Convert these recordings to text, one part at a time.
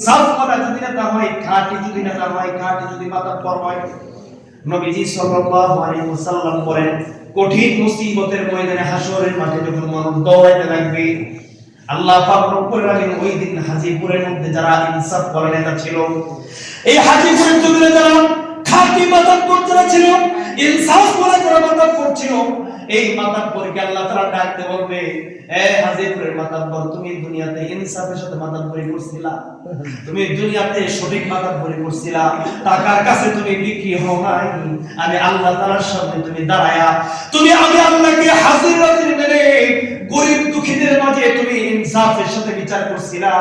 সাফ করা যদি না হয়, খাঁটি যদি না হয়, খাঁটি যদি মাতাব্বর হয়, নবীজি সাল্লাল্লাহু আলাইহি ওয়াসাল্লাম বলেন কঠিন মুসিবতের ময়দানে হাসরের মাঠে যখন মানুষ দৌড়াইতে লাগবে, আল্লাহ পাক রব্বুল আলামিন ওই দিন হাজীপুরের মধ্যে যারা ইনসাফ করার নেতা ছিল, এই হাজীপুরের জমিনে যারা খাঁটি মাতাব্বর যারা ছিল, ইনসাফ করে যারা মাতাব্বর ছিল, এই মাতাব্বরকে আল্লাহ তাআলা ডাকতে বলবে, এ হাজীপুরের মাতাব্বর, তুমি দুনিয়াতে ইনসাফের সাথে মাতাব্বরি করছিলা, তুমি দুনিয়াতে সঠিক মাতাব্বরি করছিলা, টাকার কাছে তুমি বিক্রি হও নাই, আমি আল্লাহ তাআলার সামনে তুমি দাঁড়ায়া তুমি আমি আল্লাহকে হাজির নাজির মেনে গরিব দুঃখীদের মাঝে তুমি ইনসাফের সাথে বিচার করছিলা,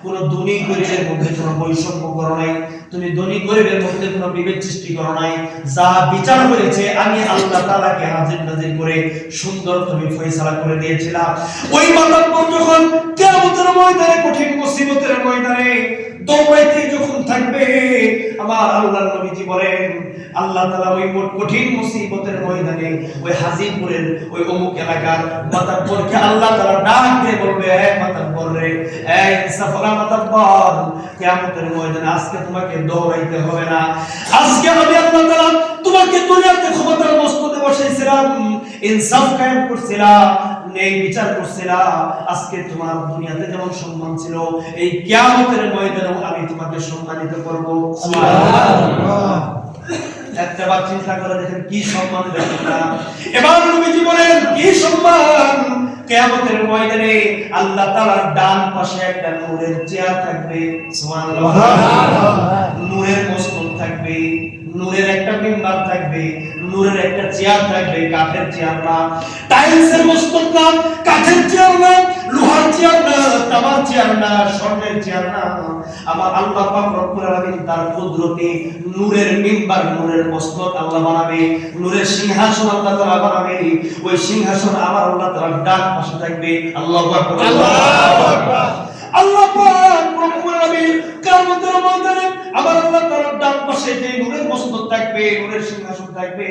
কোন ধনী গরিবের মধ্যে কোনো বৈষম্য করো নাই, তুমি ধনী গরিবের মধ্যে কোনো বিভেদ সৃষ্টি করো নাই, যা বিচার হয়েছে আমি আল্লাহ তাআলাকে হাজির নাজির করে সুন্দর তুমি ফয়সালা করে দিয়েছিলা। ওই মাতাব্বর যখন কিয়ামতের ময়দানে কঠিন মুসিবতের ময়দানে দৌড়াইতে যখন থাকবে, আমার আল্লাহর নবীজি বলেন আল্লাহ তাআলা ওই কঠিন মুসিবতের ময়দানে ওই হাজীপুরের ওই অমুক এলাকার মাতাব্বরকে আল্লাহ তাআলা ডাক দিয়ে বলবে, হে মাতাব্বর রে, এই ইনসাফওয়ালা মাতাব্বর, কিয়ামতের ময়দানে আজকে তোমাকে দৌড়াইতে হবে না, আজকে আমি আল্লাহ তাআলা তোমাকে দুনিয়াতে ক্ষমতার মস্তদে বসাইছিলাম, ইনসাফ কায়েম করছিলাম, ন্যায় বিচার করছিলাম, আজকে তোমার দুনিয়াতে যেমন সম্মান ছিল, এই কিয়ামতের ময়দানেও আমি তোমাকে সম্মানিত করব। সুবহানাল্লাহ। একবার চিন্তা করে দেখেন কি সম্মান দেওয়া। এবার নবীজি বলেন কি সম্মান, কিয়ামতের ময়দানে আল্লাহ তাআলার ডান পাশে একটা নূরের চেয়ার থাকবে, সুবহানাল্লাহ, নূরের মস্তক থাকবে, নূরের একটা মিম্বার থাকবে, নূরের একটা চেয়ার থাকবে, কাঠের চেয়ার না, টাইলসের মস্তক না, কাঠের চেয়ার না, লোহার চেয়ার না, তামার চেয়ার না, স্বর্ণের চেয়ার না, আমার আল্লাহ পাক রব্বুল আলামিন তার কুদরতে নূরের মিম্বার, নূরের মস্তক আল্লাহ বানাবে, নূরের সিংহাসন আল্লাহ তাআলা বানাবে, ওই সিংহাসন আমার আল্লাহ তাআলার ডান পাশে থাকবে। আল্লাহু আকবার, আল্লাহু আকবার। আল্লাহ পাক রব্বুল আলামিন কিয়ামতের ময়দানে আমার আল্লাহ তাআলার ডান পাশে যে নূরের মস্তক থাকবে, নূরের সিংহাসন থাকবে,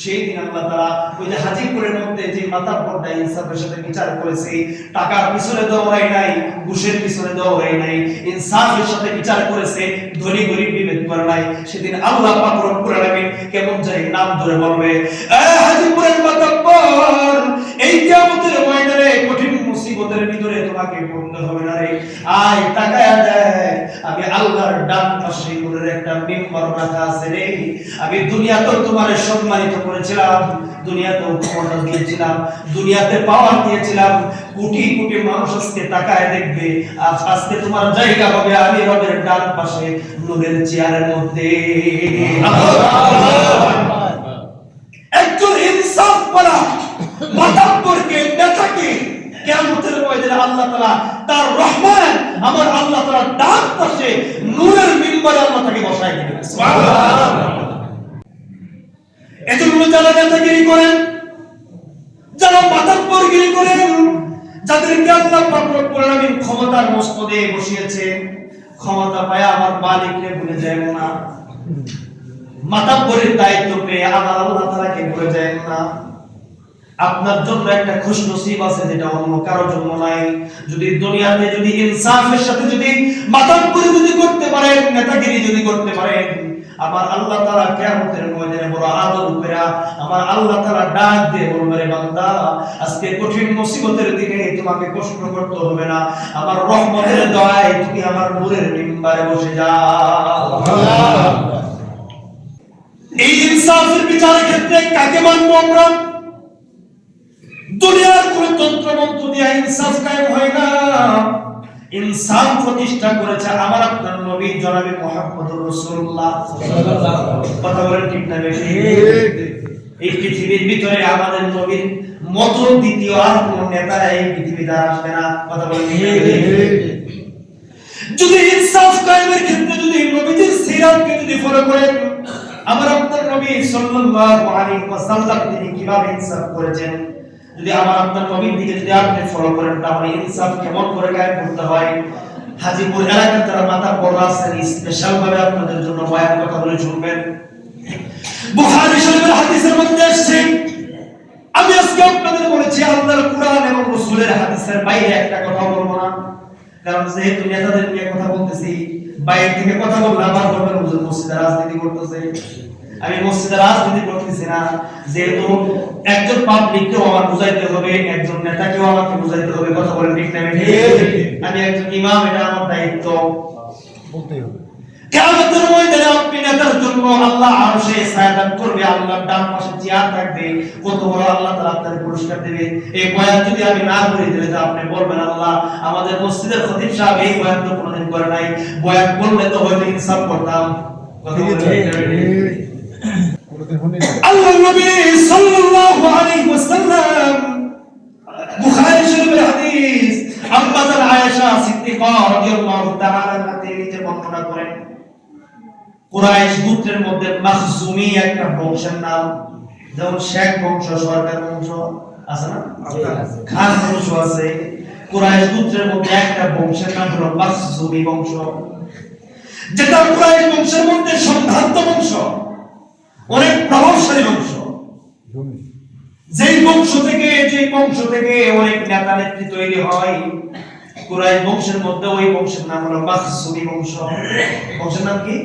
সেই দিন আল্লাহ তাআলা ওই যে হাজীপুরের মধ্যে যে মাতাব্বরটা ইনসাফের সাথে বিচার করেছে, টাকার পিছনে দৌড়ায় নাই, ঘুষের পিছনে দৌড়ায় নাই, ইনসাফের সাথে বিচার করেছে, ধনী গরিব বিভেদ করে নাই, সেদিন আল্লাহ পাক রব্বুল আলামিন কেমন জানি নাম ধরে বলবে, এ হাজীপুরের মাতাব্বর, এই কিয়ামতের ময়দানে কঠিন মুসিবতের ভিতরে তোমাকে পড়তে হবে না রে, আয় তাকায়া দেখ, আমি আল্লাহর ডান পাশে নূরের একটা মিম্বার রাখা আছে রে, আমি দুনিয়াতেও তোমারে সম্মানিত করেছিলাম, দুনিয়াতেও ক্ষমতা দিয়েছিলাম, দুনিয়াতে পাওয়ার দিয়েছিলাম, কোটি কোটি মানুষ আজকে তাকায় দেখবে, আজকে তোমার জায়গা হবে আমি রবের ডান পাশে নূরের চেয়ারের মধ্যে। একজন ইনসাফ করা মাতাব্বরকে, নেতাকে কিয়ামতের ময়দানে আল্লাহ তাআলা তার রহমান আমার আল্লাহ তাআলা ডান পাশে নূরের মিম্বারে আল্লাহ তাকে বসায় দিবেন। সুবহানাল্লাহ। এজন্য যারা নেতাগিরি করেন, যারা মাতাব্বরগিরি করেন, যাদেরকে আল্লাহ পাক রব্বুল আলামিন ক্ষমতার মস্তদে বসিয়েছে, ক্ষমতা পায় আমার মালিককে ভুলে যায় না, মাতাব্বরের দায়িত্ব পেয়ে আমার আল্লাহ তাআলাকে ভুলে যায় না। আপনার জন্য একটা খুশনসিব আছে যেটা অন্য কারোর জন্য নাই। যদি দুনিয়াতে যদি ইনসাফের সাথে যদি মাতাব্বরি যদি করতে পারেন, নেতাগিরি যদি করতে পারেন, আমার আল্লাহ তাআলা কিয়ামতের ময়দানে বড় আদর করে আমার আল্লাহ তাআলা ডাক দিয়ে বলবে, রে বান্দা, আজকে কঠিন মুসিবতের দিনে তোমাকে কষ্ট করতে হবে না, আমার রহমতের দয়ায় তুমি আমার নূরের মিম্বারে বসে যাও। এই ইনসাফের বিচারের ক্ষেত্রে কাকে মানবো আমরা? দুনিয়ার কোন তন্ত্রমন্ত্র দিয়ে ইনসাফ কায়েম হয় না। ইনসাফ প্রতিষ্ঠা করেছে আমার আপনার নবী জনাবে মুহাম্মদুর রাসূলুল্লাহ সাল্লাল্লাহু আলাইহি ওয়াসাল্লাম। কথা বলেন ঠিক না বেশি? এই পৃথিবীর ভিতরে আমাদের নবীর মতো দ্বিতীয় আর কোন নেতা এই পৃথিবীতে আসবে না। কথা বলেন ঠিক না? যদি ইনসাফ কায়েমের ক্ষেত্রে যদি নবীজির সিরাতকে যদি ফলো করেন, আমার আপনার নবী সাল্লাল্লাহু আলাইহি ওয়াসাল্লাম তিনি কিভাবে ইনসাফ করেছেন, যদি আমার আপনার নবীর দিকে যদি আপনি ফলো করেন, তাহলে ইনসাফ কেমন করে কায়েম করতে হয়, হাজীপুর এলাকার যারা মাতাব্বর আছেন স্পেশাল ভাবে আপনাদের জন্য বয়ান কথা বলে শুনবেন। বুখারী শরীফের হাদিসের মধ্যে আসছে, আমি আজকে আপনাদের বলেছি আল্লাহর কুরআন এবং রাসূলের হাদিসের বাইরে একটা কথা বলবো না, কারণ যেহেতু নেতাদের নিয়ে কথা বলতেছি, বাইরে থেকে কথা বললে আবার বলবেন হুজুর মসজিদে রাজনীতি করতেছে। আমি মসজিদে রাজনীতি করতেছি না, যেহেতু একজন পাবলিককেও আমার বুঝাইতে হবে, একজন নেতাকেও আমাকে বুঝাইতে হবে। কথা বলেন ঠিক না? আমি একজন ইমাম, এটা আমার দায়িত্ব, বলতেই হবে। কিয়ামতের ময়দানে আপনি নেতার জন্য আল্লাহ আরশে ছায়া করবে, আল্লাহর ডান পাশে চেয়ার থাকবে, কত বড় আল্লাহ তাআলা আপনাকে পুরস্কার দেবে। এই বয়ান যদি আমি না করি তাহলে আপনি বলবেন আল্লাহ আমাদের মসজিদের খতিব সাহেব এই বয়ান তো কোনোদিন করে নাই, বয়ান করলে তো হয়তো ইনসাফ করতাম। কথা বলেন আল্লাহর নবী সাল্লাল্লাহু আলাইহি ওয়াসাল্লাম বুখারী শরীফের হাদিস আম্মা আয়েশা সিদ্দিকা রাদিয়াল্লাহু তাআলা আনহা তিনি বর্ণনা করেন, কুরাইশ গোত্রের মধ্যে মাখজুমি একটা বংশের নাম, যেমন শেখ বংশ, সরকার বংশ আছে না, খান বংশ আছে। কুরাইশ গোত্রের মধ্যে একটা বংশের নাম হলো মাখজুমি বংশ, যেটা কুরাইশ বংশের মধ্যে সম্ভ্রান্ত বংশ, অনেক প্রভাবশালী বংশ। যেই বংশ থেকে অনেক নেতা নেত্রী তৈরি হয়, কুরাইশ বংশের মধ্যে ওই বংশের নাম হলো মাখজুমি বংশ। বংশের নাম কি?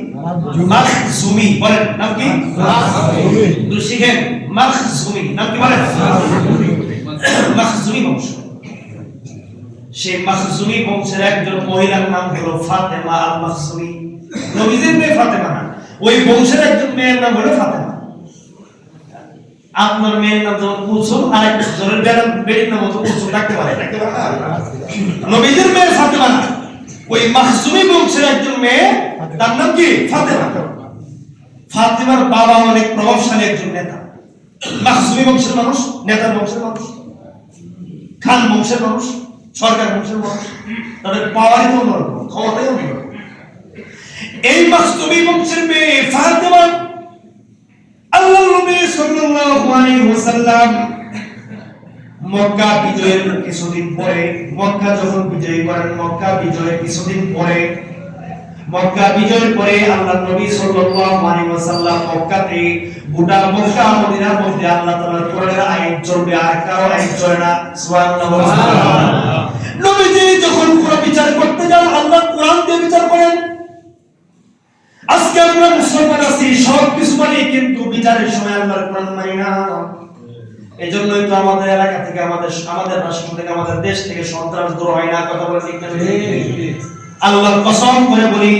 মাখজুমি। বলেন নাম কি? মাখজুমি। শিখেন মাখজুমি নাম কি? বলেন মাখজুমি বংশ। সেই মাখজুমি বংশের একজন মহিলার নাম হলো ফাতেমা আল মাখজুমি। নবীজির মেয়ে ফাতেমা না, ওই বংশের একজন মেয়ের নাম হলো ফাতেমা। আপনার মেয়ের নাম যেমন কুলসুম, আর একজনের বেটির নাম হতো কুলসুম, রাখতে পারে নবীজির মেয়ে ফাতেমা না, ওই মাখজুমি বংশের একজন মেয়ে, তার নাম কি? ফাতেমা। ফাতেমার বাবা অনেক প্রভাবশালী একজন নেতা। মাখজুমি বংশের মানুষ, নেতার বংশের মানুষ, খান বংশের মানুষ, সরকার বংশের মানুষ, তাদের পাওয়ারই তো অন্যরকম, ক্ষমতাই অন্যরকম। এই মাখজুমি বংশের মেয়ে ফাতেমা আল্লাহর নবী সাল্লাল্লাহু আলাইহি ওয়াসাল্লাম মক্কা বিজয়ের কিছুদিন পরে, মক্কা যখন বিজয় করেন, মক্কা বিজয়ের কিছুদিন পরে, মক্কা বিজয়ের পরে আল্লাহর নবী সাল্লাল্লাহু আলাইহি ওয়াসাল্লাম মক্কাতে, গোটা মক্কা মদিনার মধ্যে আল্লাহ তাআলার কোরআনের আইন চলবে, আর কারো আইন চলে না। সুবহানাল্লাহ। নবীজি যখন কোরআন বিচার করতে যান, আল্লাহ কোরআন দিয়ে বিচার করেন। আজকে আমরা মুসলমান আছি, সব কিছু মানি, কিন্তু বিচারের সময় আল্লাহর কোরআন মানি না। এজন্যই তো আমাদের এলাকা থেকে, আমাদের রাষ্ট্র থেকে, আমাদের দেশ থেকে সন্ত্রাস দূর হয় না। কথা বলে ঠিক না? আল্লাহর কসম করে বলি,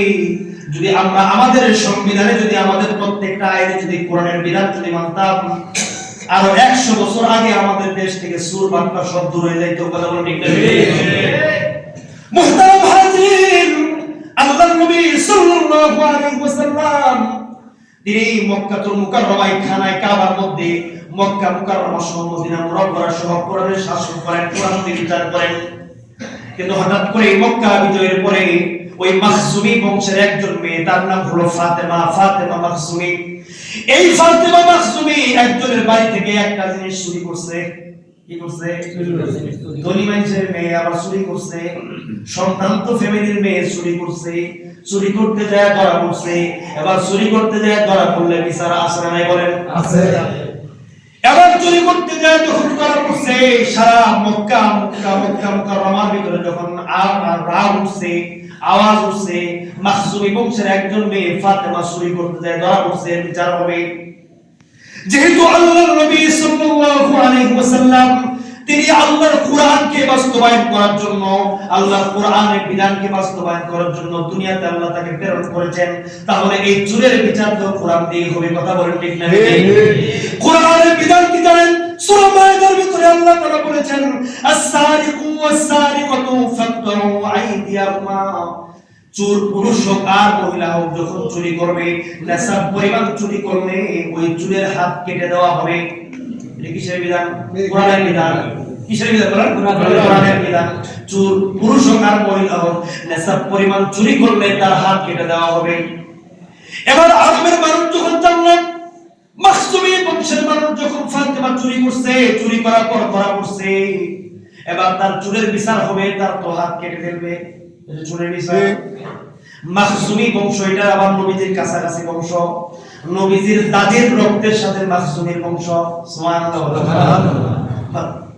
যদি আমরা আমাদের সংবিধানে, যদি আমাদের প্রত্যেকটা আইনে যদি কোরআনের বিধান যদি মানতাম, আরো 100 বছর আগে আমাদের দেশ থেকে সুর বাটপা সব দূর হয়ে যাইতো। কথা বলে ঠিক না? মুহতারাম হাজির, আল্লাহর নবী সাল্লাল্লাহু আলাইহি ওয়াসাল্লাম তিনি মক্কাতুল মুকাররমায়, খানায় কাবার মধ্যে, মক্কা মুকাররমা সহ মদিনা মুনাওয়ারা সহ কোরআনের শাসন করেন, কোরআন দিয়ে বিচার করেন। কিন্তু হঠাৎ করে মক্কা বিজয়ের পরে ওই মাখজুমি বংশের একজন মেয়ে, তার নাম হলো ফাতেমা, ফাতেমা মাখজুমি। এই ফাতেমা মাখজুমি একজনের বাড়ি থেকে একটা জিনিস চুরি করছে। কি করছে? ধনী মানুষের মেয়ে আবার চুরি করছে, সম্ভ্রান্ত ফ্যামিলির মেয়ে চুরি করছে। চুরি করতে যায় ধরা পড়ছে। এবার চুরি করতে যায় ধরা পড়লে বিচার আছে না নাই? বলেন আছে। এবার চুরি করতে যায় যখন ধরা পড়ছে, সারা মক্কা মুকাররমার ভিতরে যখন আওয়াজ উঠছে, মাখজুমি বংশের একজন মেয়ে ফাতেমা চুরি করতে যায় ধরা পড়ছে, বিচার হবে। যেহেতু আল্লাহর নবী সাল্লাল্লাহু আলাইহি ওয়াসাল্লাম তিনি আল্লাহর কোরআনকে বাস্তবায়ন করার জন্য, আল্লাহর কোরআনের বিধানকে বাস্তবায়ন করার জন্য দুনিয়াতে আল্লাহ তাকে প্রেরণ করেছেন, তাহলে এই চুরের বিচার তো কোরআন দিয়ে হবে। কথা বলেন ঠিক না? কোরআনের বিধান কি জানেন? সূরা মায়েদার ভিতরে আল্লাহ তাআলা বলেছেন, আস-সারিকু ওয়াস-সারিকাতু ফাকতাউ আইদিয়াহুমা। চোর পুরুষ হোক আর মহিলা হোক, যখন চুরি করবে, নেশাব পরিমাণ চুরি করলে ওই চুরের হাত কেটে দেওয়া হবে। এটা কিসের বিধান? কোরআনের বিধান। কিসের বিধান? কোরআনের বিধান। চোর পুরুষ হোক আর মহিলা হোক, নেশাব পরিমাণ চুরি করলে তার হাত কেটে দেওয়া হবে। এবার আরবের মানুষ যখন জানলেন, মাখজুমি বংশের মানুষ যখন ফাতেমা চুরি করছে, চুরি করার পর ধরা পড়ছে, এবার তার চুরের বিচার হবে, তার তো হাত কেটে ফেলবে। চুরের বিচার। মাখজুমি বংশ, এটা আবার নবীজির কাছাকাছি বংশ, নবীজির দাদির রক্তের সাথে মাখজুমির বংশ। সুবহানাল্লাহ।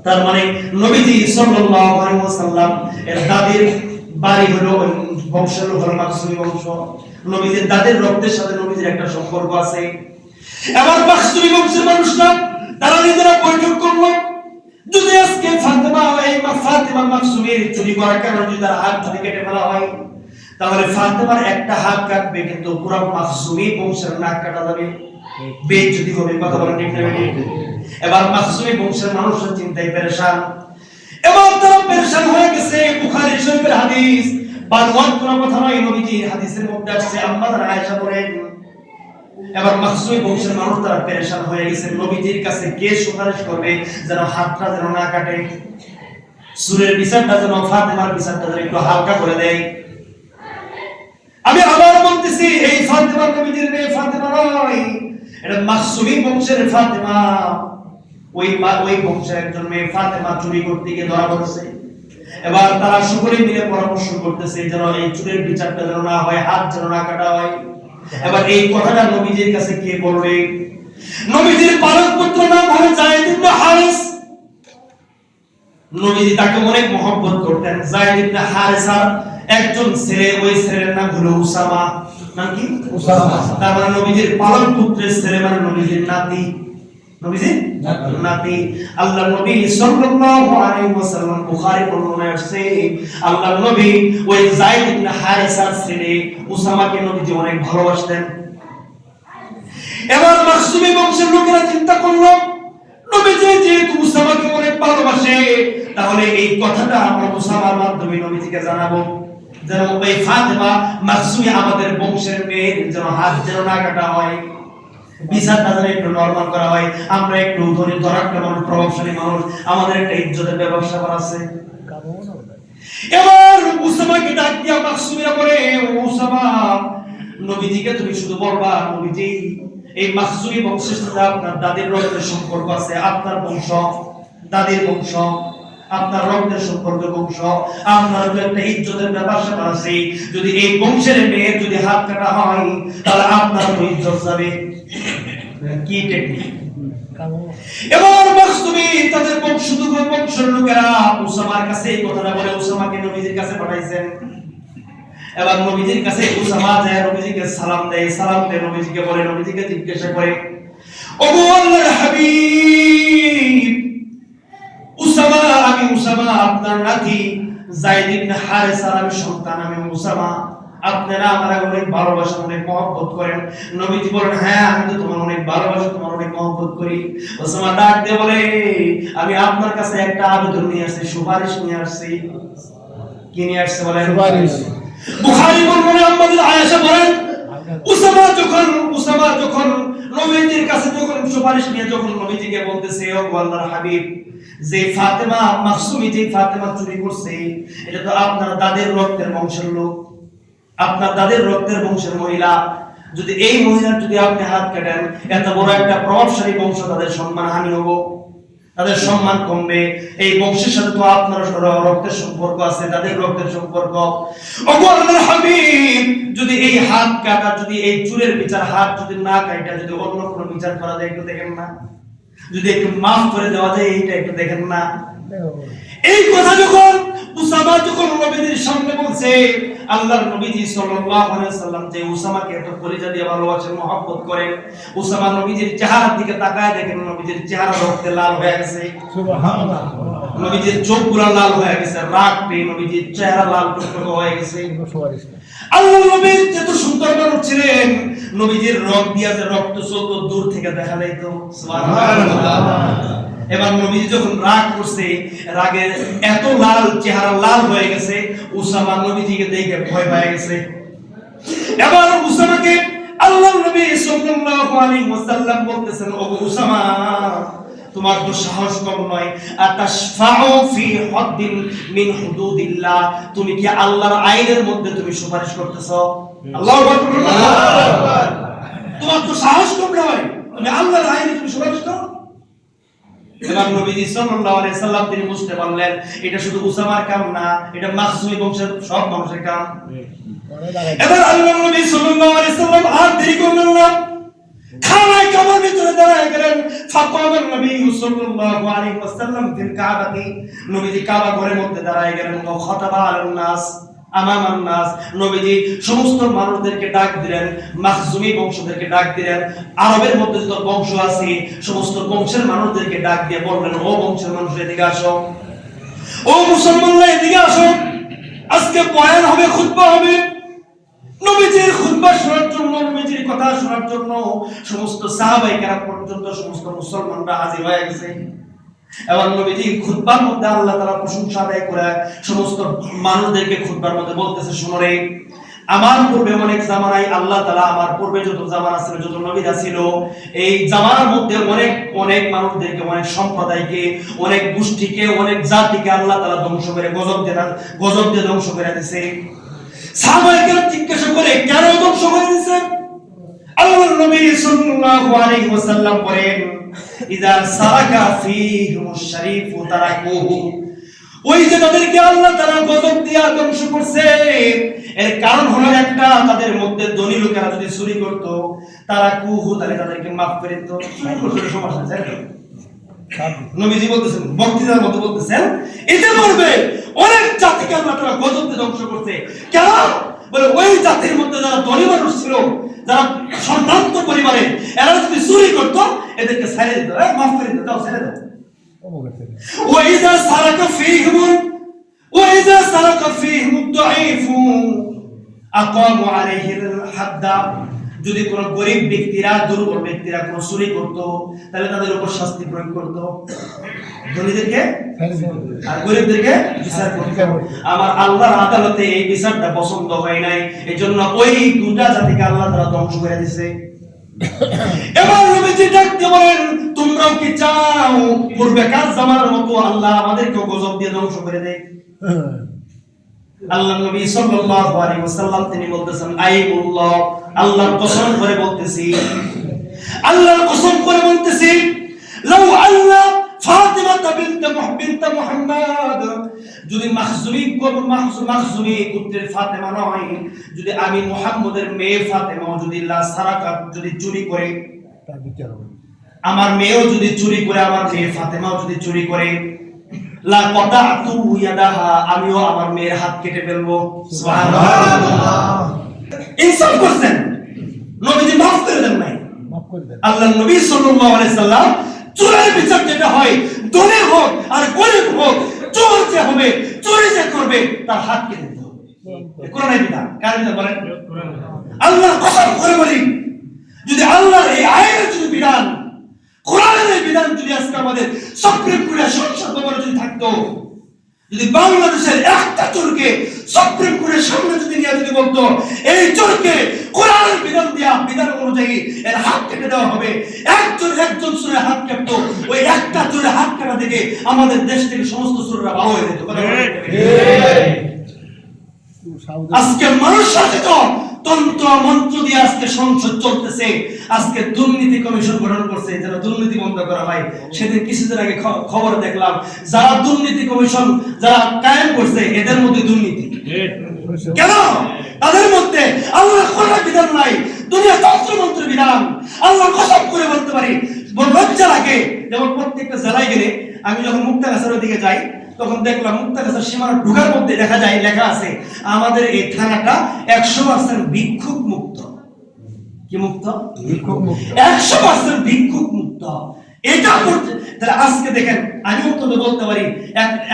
তার মানে নবীজি সাল্লাল্লাহু আলাইহি ওয়াসাল্লাম এর দাদির বাড়ি হলো বংশের লোক হলো মাখজুমি বংশ, নবীজির দাদের রক্তের সাথে নবীজির একটা সম্পর্ক আছে। এবার মাখজুমি বংশের মানুষরা তারা নিজেরা বৈঠক করলো, যদি আজকে ফাতেমা মাখজুমির চুরি করার কারণে যদি তার হাত যদি কেটে ফেলা হয়, তাহলে ফাতেমার একটা হাত কাটবে কিন্তু পুরো মাখজুমি বংশের নাক কাটা যাবে, বেইজ্জতি হবে। কথা বলেন ঠিক না? এবার মাখজুমি বংশের মানুষরা চিন্তায় পেরেশান, এবার তারা পেরেশান হয়ে গেছে। বুখারী শরীফের হাদিস, বানোয়াট কোনো কথা নয়, নবীজির হাদিসের মধ্যে আসছে, আম্মা আয়েশা বলেন, এবার মাখজুমি বংশের মানুষ তারা পেরেশান হয়ে গেছে, নবীজির কাছে কে সুপারিশ করবে যেন হাতটা যেন না কাটে, সুরের বিচারটা যেন ফাতেমার বিচারটা যেন একটু হালকা করে দেয়। আমি আবার বলতেছি, এই ফাতেমা নবীজির মেয়ে ফাতেমা নয়, এটা মাখজুমি বংশের ফাতেমা। ওই বংশের একজন মেয়ে ফাতেমা চুরি করতে গিয়ে ধরা পড়েছে। এবার তারা সকলে মিলে পরামর্শ করতেছে যেন এই চুরির বিচারটা যেন না হয়, হাত যেন না কাটা হয়। এবার এই কথাটা নবীজির কাছে কে বলবে? নবীজির পালক পুত্র নাম হলো যায়েদ ইবনে হারিস। নবীজি তাকে অনেক মহব্বত করতেন। যায়েদ ইবনে হারিসার একজন ছেলে, ওই ছেলের নাম হলো উসামা। নাম কি? উসামা। তার মানে নবীজির পালক পুত্রের ছেলে, মানে নবীজির নাতি। নবীজির নাতি। আল্লাহর নবী সাল্লাল্লাহু আলাইহি ওয়াসাল্লাম বুখারী বর্ণনায় আসছে, আল্লাহর নবী ওই যায়েদ ইবনে হারিসার ছেলে উসামাকে নবীজি অনেক ভালোবাসতেন। এবার মাখজুমি বংশের লোকেরা চিন্তা করলো, নবীজি যেহেতু উসামাকে অনেক ভালোবাসে, তাহলে এই কথাটা আমরা উসামার মাধ্যমে নবীজিকে জানাবো, যেন ওই ফাতেমা মাখজুমি আমাদের বংশের মেয়ের যেন হাত যেন না কাটা হয়, বিচারটা যেন একটু নরমাল করা হয়। আমরা একটু ধনী ধরাক্ত মানুষ, প্রভাবশালী মানুষ, আমাদের একটা ইজ্জতের ব্যবসা আছে। এবার উসামাকে ডাক দিয়া মাখজুমিরা বলে, উসামা, নবীজিকে তুমি শুধু বলবা, নবীজি এই মাখজুমি বংশের সাথে আপনার দাদির রক্তের সম্পর্ক আছে, আপনার বংশ, দাদির বংশ, আপনার রক্তের সম্পর্ক বংশ, আপনার একটা ইজ্জতের ব্যাপার আছে। যদি এই বংশের মেয়ের যদি হাত কাটা হয়, তাহলে আপনার ইজ্জত যাবে। কি টেকনিক! এবার মাখজুমি তাদের বংশের লোকেরা উসামার কাছে এই কথাটা বলে উসামাকে নবীজির কাছে পাঠাইছেন। এবার নবীজির কাছে উসামা যায়, নবীজিকে সালাম দেয়, সালাম দিয়ে নবীজিকে বলে, নবীজিকে জিজ্ঞাসা করে, ওগো আল্লাহর হাবিব উসামা, আমি উসামা আপনার নাতি যায়েদ ইবনে হারিসার আমি সন্তান, আমি উসামা, আপনারা আমার অনেক ভালোবাসা, অনেক মহব্বত করেন। নবীজি বলেন, হ্যাঁ আমি তো তোমার অনেক ভালোবাসি, তোমার অনেক মহব্বত করি। উসামা ডাক দিয়ে বলে, আমি আপনার কাছে একটা আবেদন নিয়ে আসছি, সুপারিশ নিয়ে আসছি। কি নিয়ে আসছে বলেন? সুপারিশ। বুখারী বর্ণনায় আম্মা আয়েশা বলেন, উসামা যখন নবীজির কাছে যখন সুপারিশ নিয়ে যখন নবীজিকে বলতেছে, ও আল্লাহর হাবিব, যে ফাতেমা মাখজুমি যে ফাতেমা চুরি করছে, এটা তো আপনার দাদের রক্তের বংশের লোক, আপনার দাদের রক্তের বংশের মহিলা, যদি এই মহিলার যদি আপনি হাত কাটেন, এত বড় একটা প্রভাবশালী বংশ, তাদের সম্মান হানি হবো, তাদের সম্মান কমবে। এই বংশের সাথে তো আপনার রক্তের সম্পর্ক আছে, তাদের রক্তের সম্পর্ক। ওগো আল্লাহর হাবিব, যদি এই হাত কাটা, যদি এই চুলের বিচার, হাত যদি না কাটা, যদি অন্য কোনো বিচার করা যায়, একটু দেখেন না, যদি একটু মাফ করে দেওয়া যায়, এইটা একটু দেখেন না। এই কথা যখন উসামা যখন নবীজির সামনে বলছে, আল্লাহর নবীজি সাল্লাল্লাহু আলাইহি সাল্লাম যে উসামাকে এত কলিজা দিয়ে ভালোবাসেন, মহব্বত করেন, উসামা নবীজির চেহারার দিকে তাকায় দেখেন, নবীজির চেহারা রক্তে লাল হয়ে গেছে, সুবহানাল্লাহ। নবীজির চোখগুলো লাল হয়ে গেছে, রাগ পেয়ে নবীজির চেহারা লাল টুকটুকে হয়ে গেছে। আল্লাহর নবী এত সুন্দর মানুষ ছিলেন, নবীজির রগ দিয়া যে রক্ত চলতো দূর থেকে দেখা যাইতো, সুবহানাল্লাহ। এবার নবীজি যখন রাগ করছে, রাগের এত লাল, চেহারা লাল হয়ে গেছে, উসামা নবীজিকে দেখে ভয় পেয়ে গেছে। এবার উসামাকে আল্লাহর নবী সাল্লাল্লাহু আলাইহি ওয়াসাল্লাম বলতেছেন, ও উসামা, তোমার তো সাহস কম নয়, আতাশফাউ ফি হদ্দিন মিন হুদুদিল্লাহ, তুমি কি আল্লাহর আইনের মধ্যে তুমি সুপারিশ করতেছো? আল্লাহু আকবার। তোমার তো সাহস কম নয়, তুমি আল্লাহর আইনে তুমি সুপারিশ করো। এবার নবীজি সাল্লাল্লাহু আলাইহি সাল্লাম তিনি বুঝতে পারলেন, এটা শুধু উসামার কাম না, এটা মাখজুমি বংশের সব মানুষের কাম। এবার আল্লাহর নবী সাল্লাল্লাহু আলাইহি সাল্লাম আর দেরি করলেন না, খানায় কাবার ভিতরে দাঁড়ায় গেলেন। ফাকামান নবী সাল্লাল্লাহু আলাইহি ওয়াসাল্লাম ফিল কাবাতি, নবীজি কাবা ঘরের মধ্যে দাঁড়ায় গেলেন। ওয়া খাতাবা আলান নাস, আমামান নাস, নবীজি সমস্ত মানুষদেরকে ডাক দিলেন, মাখজুমি বংশদেরকে ডাক দিলেন, আরবের মধ্যে যত বংশ আছে সমস্ত বংশের মানুষদেরকে ডাক দিয়ে বললেন, ও বংশের মানুষ এদিকে আসো, ও মুসলমানরা এদিকে আসো, আজকে বয়ান হবে, খুতবা হবে। নবীজির খুতবা শোনার জন্য, নবীজির কথা শোনার জন্য সমস্ত সাহাবায়ে কেরাম পর্যন্ত সমস্ত মুসলমানরা হাজির হয়ে গেছে। এবং নবীজি খুতবার মধ্যে আল্লাহ তাআলা প্রশংসা আদায় করে সমস্ত মানুষদেরকে খুতবার মধ্যে বলতেছে, শুনো রে, আমার পূর্বে অনেক জামানায় আল্লাহ তাআলা আমার পূর্বে যত জামানা ছিল, যত নবীরা ছিল, এই জামানার মধ্যে অনেক অনেক মানুষদেরকে, অনেক সম্প্রদায়কে, অনেক গোষ্ঠীকে, অনেক জাতিকে আল্লাহ তাআলা ধ্বংস করে গজব দিয়ে ধ্বংস করে দিয়েছে। সাহাবায়ে কেরাম জিজ্ঞাসা করে, কেন ধ্বংস করে দিয়েছে? আল্লাহর নবী সাল্লাল্লাহু আলাইহি ওয়াসাল্লাম বলেন, ইযা সারাকা ফীহিমুশ শরীফু তারাকুহু, ওই যে তাদেরকে আল্লাহ তাআলা গজব দিয়া ধ্বংস করছে, এর কারণ হলো একটা, তাদের মধ্যে ধনী লোকেরা যদি চুরি করত, তারাকুহু, তাহলে তাদেরকে maaf করে দিত। চুরি করতে সমস্যা আছে? নবীজি বলতেছেন, বক্তৃতার মধ্যে বলতেছেন, এতে করবে অনেক জাতিকে আল্লাহ তাআলা গজব দিয়ে ধ্বংস করছে। কেন? বলে ওই জাতির মধ্যে যারা ধনী মানুষ ছিল, যারা সম্ভ্রান্ত পরিবারে, এরা যদি চুরি করত, এদেরকে ছেড়ে দিত, মাফ করে দিত, ছেড়ে দাও। ওয়াইযা সারাকা ফীহিমুদ দাঈফু আকামু আলাইহিল হাদ্দা, যদি কোন গরীব ব্যক্তিরা, দুর্বল ব্যক্তিরা কোন চুরি করত, তাহলে তাদের উপর শাস্তি প্রয়োগ করত, ধনীদেরকে আর গরীবদেরকে বিচার করত। আমার আল্লাহর আদালতে এই বিচারটা পছন্দ হয় নাই, এজন্য ওই দুটা জাতিকে আল্লাহ তাআলা ধ্বংস করে দিয়েছে। এবার নবীজি ডাকতে বলেন, তোমরাও কি চাও পূর্বেকার জামানার মতো আল্লাহ আমাদেরকে গজব দিয়ে ধ্বংস করে দেয়? আল্লাহ নবী সাল্লাল্লাহু আলাইহি ওয়াসাল্লাম তিনি বলতেছেন, আইমুল্লাহ, আল্লাহর কসম করে বলতেছি, আল্লাহর কসম করে বলতেছি, লাউ আল্লাহ ফাতিমা বিনত মুহাম্মদ, যদি মাখজুমি পুত্রের ফাতেমা নয়, যদি আমি মুহাম্মদের মেয়ে ফাতেমা যদি লা সারাকাত, যদি চুরি করে, আমার মেয়েও যদি চুরি করে, আমার মেয়ে ফাতেমাও যদি চুরি করে, লা কাতাতু ইয়াদাহা, আমিও আমার মেয়ের হাত কেটে ফেলবো। সুবহানাল্লাহ, ইনসাফ করছেন, নবীজি মাফ করে দেন নাই। আল্লাহর নবী সাল্লাল্লাহু আলাইহি সাল্লাম চোরের বিচার যেটা হয়, ধনী হোক আর গরীব হোক, চোর যে হবে, চুরি যে করবে, তার হাত কেটে দিতে হবে। কোরআনের বিধান, কার বিধান বলেন? আল্লাহর কসম করে বলি, যদি আল্লাহর এই আইনের যদি বিধান, কোরআনের এই বিধান যদি আজকে আমাদের সুপ্রিম কোর্টের সংসদ ভবনে যদি থাকতো, যদি বাংলাদেশের একটা চোরকে সুপ্রিম কোর্টের সামনে যদি নিয়ে যদি বলতো, এই চোরকে কোরআনের বিধান দিয়া, বিধান অনুযায়ী এর হাত কেটে দেওয়া হবে, একজন চোরের হাত কাটতো, ওই একটা চোরের হাত কাটা থেকে আমাদের দেশ থেকে সমস্ত চোররা ভালো হয়ে যেত। আজকে মানুষ সচেতন, তন্ত্র মন্ত্র দিয়ে আজকে সংসদ চলতেছে, আজকে দুর্নীতি কমিশন গঠন করছে যেন দুর্নীতি বন্ধ করা হয়। সেদিন কিছুদিন আগে খবর দেখলাম, যারা দুর্নীতি কমিশন যারা কায়েম করছে, এদের মধ্যে দুর্নীতি। কেন? তাদের মধ্যে আল্লাহর কোরআন বিধান নাই, দুনিয়া তন্ত্র মন্ত্র বিধান। আল্লাহর কসম করে বলতে পারি, লজ্জা লাগে। যেমন প্রত্যেকটা জেলায় গেলে, আমি যখন মুক্তাগাছার ওদিকে যাই, তখন দেখলাম মুক্তাগাছার সীমানা ঢোকার মধ্যে দেখা যায়, লেখা আছে, আমাদের এই থানাটা 100% ভিক্ষুক মুক্ত। কি মুক্ত? ভিক্ষুক মুক্ত। 100% ভিক্ষুক মুক্ত। এটা করতে তাহলে আজকে দেখেন, আমি অন্তত বলতে পারি,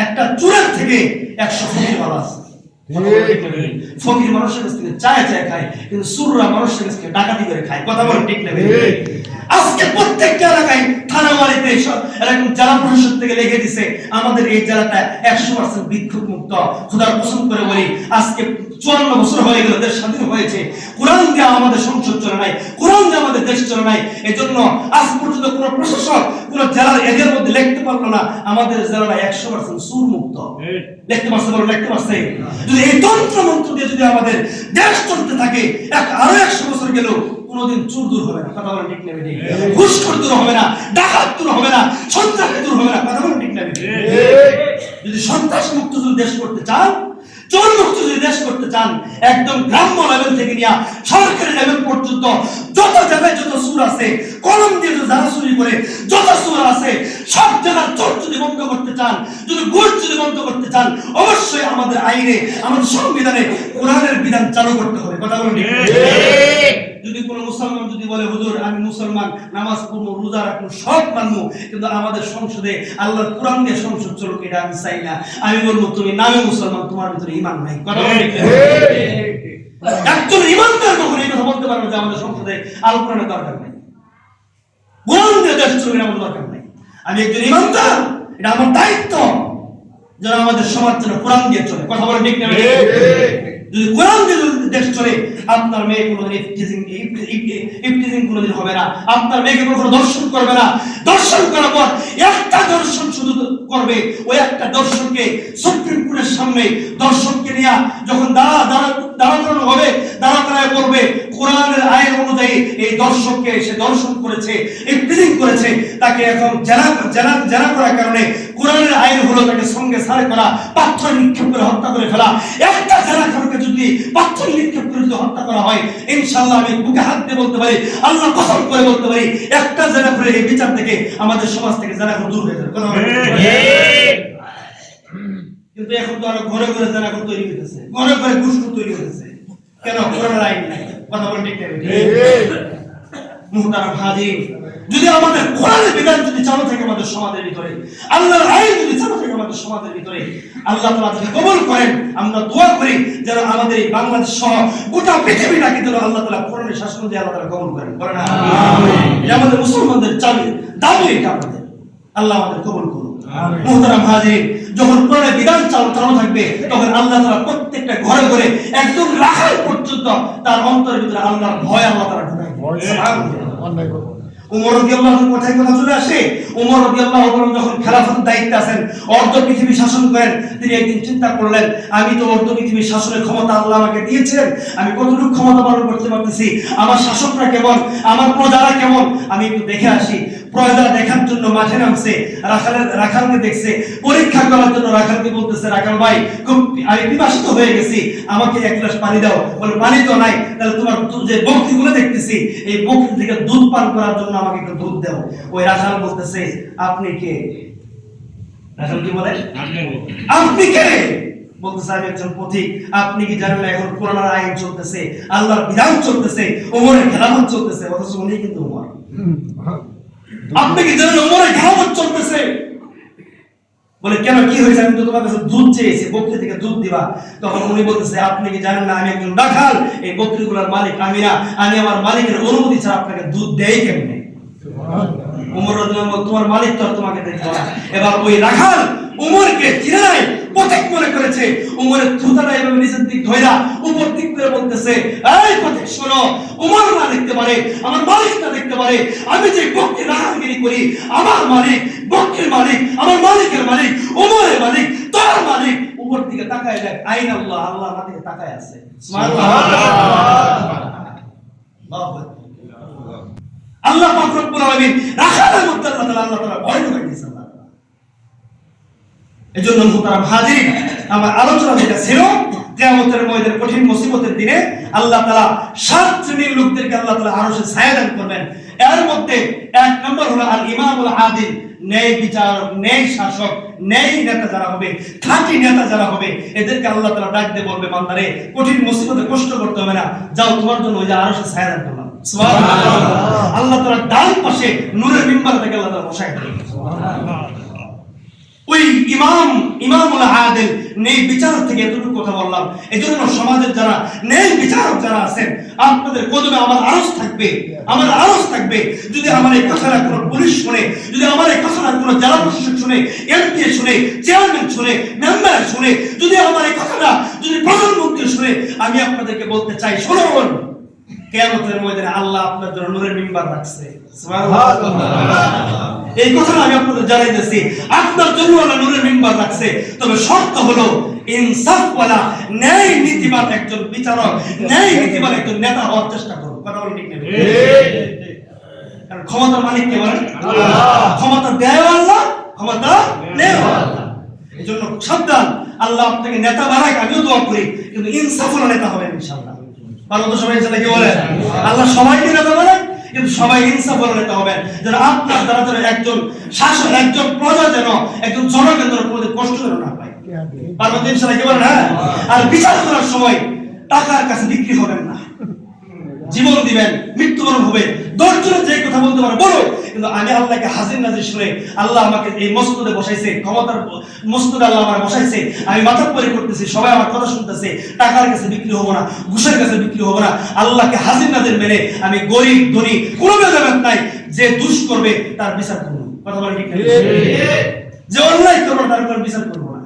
একটা চোরের থেকে 100 ফকির ভালো আছে। ফকির মানুষের কাছ থেকে চায় খায়, কিন্তু চোররা মানুষের কাছ থেকে ডাকাতি করে খায়। কথা বলেন ঠিক না? আজকে প্রত্যেকটা এলাকায় থানাবাড়িতে এরকম জেলা পরিষদ থেকে লিখে দিছে, আমাদের এই জেলাটা 100% ভিক্ষুক মুক্ত। খোদার কসম করে বলি, আজকে 54 বছর হয়ে গেল, দেশ স্বাধীন হয়েছে, কোরআন দিয়ে আমাদের সংসদ চলে নাই, কোরআন দিয়ে আমাদের দেশ চলে নাই। এজন্য আজ পর্যন্ত কোন প্রশাসক কোন জেলার এদের মধ্যে লিখতে পারলো না আমাদের জেলাটা 100% সুর মুক্ত। লিখতে পারছে? বলো, লিখতে পারছে? যদি এই তন্ত্র মন্ত্র দিয়ে যদি আমাদের দেশ চলতে থাকে, আরো 100 বছর গেল, কোনদিন চোর দূর হবে না। কথা বলেন ঠিক না? ঘুষখোর দূর হবে না, ডাকাত দূর হবে না, সন্ত্রাসী দূর হবে না। কথা বলেন ঠিক না? যদি সন্ত্রাস মুক্ত যদি দেশ করতে চান, চোর মুক্ত যদি দেশ করতে চান, একদম গ্রাম্য লেভেল থেকে নিয়ে সরকারি লেভেল পর্যন্ত যত জায়গায় যত সূরা আছে, কলম দিয়ে যারা চুরি করে যত সূরা আছে, সব জায়গার চোর যদি বন্ধ করতে চান, যদি ঘুষ যদি বন্ধ করতে চান, অবশ্যই আমাদের আইনে, আমাদের সংবিধানে কোরআনের বিধান চালু করতে হবে। কথা বলুন ঠিক? যদি কোনো মুসলমান যদি বলে হুজুর আমি মুসলমান, নামাজ পড়বো, রোজা রাখবো, সব মানবো, কিন্তু আমাদের সংসদে আল্লাহর কোরআন দিয়ে সংসদ চলুক, এটা আমি চাই না, আমি বলবো তুমি নামে মুসলমান, তোমার ভিতরে ঈমান নাই। কথা বলুন ঠিক? একজন ঈমানদার কখনো এই কথা বলতে পারবে যে আমাদের সংসদে আল কোরআনের দরকার নাই, কোরআন দিয়ে দেশ চলবে, আমাদের দরকার নাই। আমি একজন ঈমানদার, এটা আমার দায়িত্ব যেন আমাদের সমাজ যেন কোরআন দিয়ে চলে। কথা বলেন ঠিক না? যদি কোরআন দিয়ে দেশ চলে, আপনার মেয়ে কোনোদিন ইফটিজিং কোনোদিন হবে না, আপনার মেয়েকে কখনো দর্শন করবে না। দর্শন করার পর একটা দর্শন শুধু করবে, ওই একটা দর্শনকে সুপ্রিম কোর্টের সামনে দর্শনকে নিয়ে যখন দাঁড়ানো হবে, দাঁড়ায় বলবে কোরআনের আইন অনুযায়ী এই দর্শককে সে দর্শন করেছে, ইফটিজিং করেছে, তাকে এখন জেনা করার কারণে কোরআনের আইন হলো তাকে সঙ্গে সারে করা, পাথর নিক্ষেপ করে হত্যা করে ফেলা। একটা জেনাকারকে যদি পাথর নিক্ষেপ করে যদি হত্যা করা হয়, ইনশাআল্লাহ আমি বুকে হাত দিয়ে বলতে পারি, আল্লাহ কসম করে বলতে পারি, একটা জেনাকারের এই বিচার থেকে আমাদের সমাজ থেকে জেনাকার দূর হয়ে যাবে। কথা বলেন ঠিক? কিন্তু এখন তো আরো ঘরে ঘরে জেনাকার তৈরি হইতেছে, ঘরে ঘরে ঘুষখোর তৈরি হইতেছে। কেন? কোরআনের আইন নাই। কথা বলেন ঠিক না? মুহতারাম হাজির, যদি আমাদের কোরআনের বিধান যদি চালু থাকে আমাদের সমাজের ভিতরে, আল্লাহর আইন যদি চালু থাকে আমাদের সমাজের ভিতরে, আল্লাহ তাআলা যদি কবুল করেন, আমরা দোয়া করি যেন আমাদের এই বাংলাদেশ সহ গোটা পৃথিবীটাকে যেন আল্লাহ তাআলা কোরআনের শাসন দিয়ে আল্লাহ তাআলা কবুল করেন। বলেন আমিন। এটা আমাদের মুসলমানদের দাবি, এটা আমাদের। আল্লাহ আমাদের কবুল করুন। মুহতারাম হাজির, যখন কোরআনের বিধান চালু থাকবে, তখন আল্লাহ তাআলা প্রত্যেকটা ঘরে ঘরে একদম রাখাল পর্যন্ত তার অন্তরের ভিতরে আল্লাহর ভয় আল্লাহ তাআলা ঢুকায় দিবেন। সুবহানাল্লাহ। উমর রাদিয়াল্লাহু আনহু কথায় কথা চলে আসে। উমর রাদিয়াল্লাহু আনহু যখন খেলাফতের দায়িত্বে আছেন, অর্ধ পৃথিবী শাসন করেন, তিনি একদিন চিন্তা করলেন, আমি তো অর্ধ পৃথিবী শাসনের ক্ষমতা আল্লাহ আমাকে দিয়েছেন, আমি কতটুকু ক্ষমতা পালন করতে পারতেছি, আমার শাসকরা কেমন, আমার প্রজারা কেমন, আমি একটু দেখে আসি। প্রজারা দেখার জন্য মাঠে নামছে, রাখালকে দেখছে, পরীক্ষা করার জন্য রাখালকে বলতেছে, রাখাল ভাই খুব আমি পিপাসিত হয়ে গেছি, আমাকে এক গ্লাস পানি দাও। বলে পানি তো নাই, তাহলে তোমার যে বকরিগুলো দেখতেছি, এই বকরি থেকে দুধ পান করার জন্য আমাকে একটু দুধ দাও। ওই রাখাল বলতেছে, আপনি কে? রাখাল কি বলে? আপনি কে? বলতেছে, আমি একজন পথিক। আপনি কি জানেন না এখন কোরআনের আইন চলতেছে, আল্লাহর বিধান চলতেছে, ওমরের খেলাফত চলতেছে, অথচ উনি কিন্তু ওমর। আপনি কি জানেন ওমরের খেলাফত চলতেছে? বলে কেন, কি হয়েছে? আমি তো তোমার কাছে দুধ চেয়েছি, বকরি থেকে দুধ দিবা। তখন উনি বলতেছে, আপনি কি জানেন না আমি একজন রাখাল, এই বকরিগুলোর মালিক আমি না, আমি আমার মালিকের অনুমতি ছাড়া আপনাকে দুধ দেই কেমনে? ওমর রাদিয়াল্লাহু আনহু, তোমার মালিক তো তোমাকে দেখবে না। এবার ওই রাখাল উমরকে চিনে নাই, পথিক মনে করেছে। উমরের থুতাটা এভাবে নিচের দিক ধইরা উপর দিক করে বলতেছে, এই পথিক শোনো, উমর না দেখতে পারে, আমার মালিক না দেখতে পারে, আমি যে বকরি রাখালগিরি করি, আমার মালিক বকরির মালিক, আমার মালিকের মালিক, উমরের মালিক, তোর মালিক। উপর দিকে তাকায় দেখ, আইন আল্লাহ, আল্লাহ আমার দিকে তাকায় আছে। সুবহানাল্লাহ। আল্লাহ পাক রব্বুল আলামিন রাখালের মধ্যে আল্লাহ তাআলা ভয় ঢুকাই দিয়েছেন। এজন্য মুহতারাম হাজিরিন, আমার আলোচনা যেটা ছিল, কিয়ামতের ময়দানে কঠিন মুসিবতের দিনে আল্লাহ তাআলা 7 শ্রেণীর লোকদেরকে আল্লাহ তাআলা আরশে ছায়া দান করবেন। এর মধ্যে এক নম্বর হলো আল ইমামুল আদিল, ন্যায় বিচারক, ন্যায় শাসক, ন্যায় নেতা যারা হবে, খাঁটি নেতা যারা হবে, এদেরকে আল্লাহ তাআলা ডাক দিয়ে বলবে, বান্দারে কঠিন মুসিবতে কষ্ট করতে হবে না, যাও তোমার জন্য ওই যে আরশে ছায়া দান করলাম। সুবহানাল্লাহ। আল্লাহ তাআলা ডান পাশে নূরের মিম্বার থেকে আল্লাহ তাআলা বসায় দিলেন। সুবহানাল্লাহ। ওই ইমামুল আদিল, ন্যায় বিচারক থেকে এতটুকু কথা বললাম। এজন্য সমাজের যারা ন্যায় বিচারক যারা আছেন, আপনাদের কদমে আমার আরজ থাকবে, আমার আরজ থাকবে। যদি আমার এই কথাটা কোনো পুলিশ শুনে, যদি আমার এই কথাটা কোনো জেলা প্রশাসক শুনে, এমপি শুনে, চেয়ারম্যান শুনে, মেম্বার শুনে, যদি আমার এই কথাটা যদি প্রধানমন্ত্রী শুনে, আমি আপনাদেরকে বলতে চাই, শুনুন, কিয়ামতের ময়দানে আল্লাহ আপনাদের জন্য নূরের মিম্বার রাখছে। সুবহানাল্লাহ। এই কথাটা আমি আপনাদের জানাইতেছি, আপনার জন্য আল্লাহ নূরের মিম্বার রাখছে। তবে শর্ত হলো ইনসাফওয়ালা, ন্যায় নীতিবান একজন বিচারক, ন্যায় নীতিবান একজন নেতা হওয়ার চেষ্টা করুন। কথা বলেন ঠিক না? কারণ ক্ষমতার মালিক কে বলেন? আল্লাহ। ক্ষমতা দেয় আল্লাহ, ক্ষমতা নেয় আল্লাহ। এজন্য সাবধান, আল্লাহ আপনাকে নেতা বানাক, আমিও দোয়া করি, কিন্তু ইনসাফওয়ালা নেতা হবেন ইনশাআল্লাহ। পারবো তো সবাই ইনশাআল্লাহ? কি বলেন? আল্লাহ সবাইকে নেতা বলেন, কিন্তু সবাই ইনসাফ করে নিতে হবে, যেন আপনার দ্বারা যেন একজন শাসক, একজন প্রজা যেন, একজন জনগণ যেন কোনোদিন কষ্ট যেন না পায়। পারবো তো ইনশাআল্লাহ? কি বলেন? হ্যাঁ। আর বিচার করার সময় টাকার কাছে বিক্রি হবেন না, জীবন দিবেন, মৃত্যুবরণ হবে, দর্জনে যে কথা বলতে পারো বলো, কিন্তু আমি আল্লাহকে হাজির নাজির শুনে আল্লাহ আমাকে এই মসজিদে বসাইছে, ক্ষমতার মসজিদে আল্লাহ আমার বসাইছে, আমি মাথাপ্পরি করতেছি, সবাই আমার কথা শুনতেছে, টাকার কাছে বিক্রি হবো না, ঘুষের কাছে বিক্রি হবো না, আল্লাহকে হাজির নাজির মেনে আমি গরিব ধনী কোনো ভেদাভেদ নাই, যে দুষ করবে তার বিচার করবো। কথা বলে ঠিক না? যে অন্যায় করবো তার কোনো বিচার করবো না।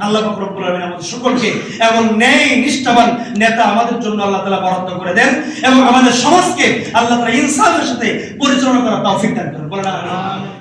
আল্লাহ পাক রব্বুল আলামিন আমাদের সকলকে এমন ন্যায় নিষ্ঠাবান নেতা আমাদের জন্য আল্লাহ তাআলা বরাদ্দ করে দেন, এবং আমাদের সমাজকে আল্লাহ তাআলা ইনসাফের সাথে পরিচালনা করার তৌফিক দান করেন। বলেন আমিন।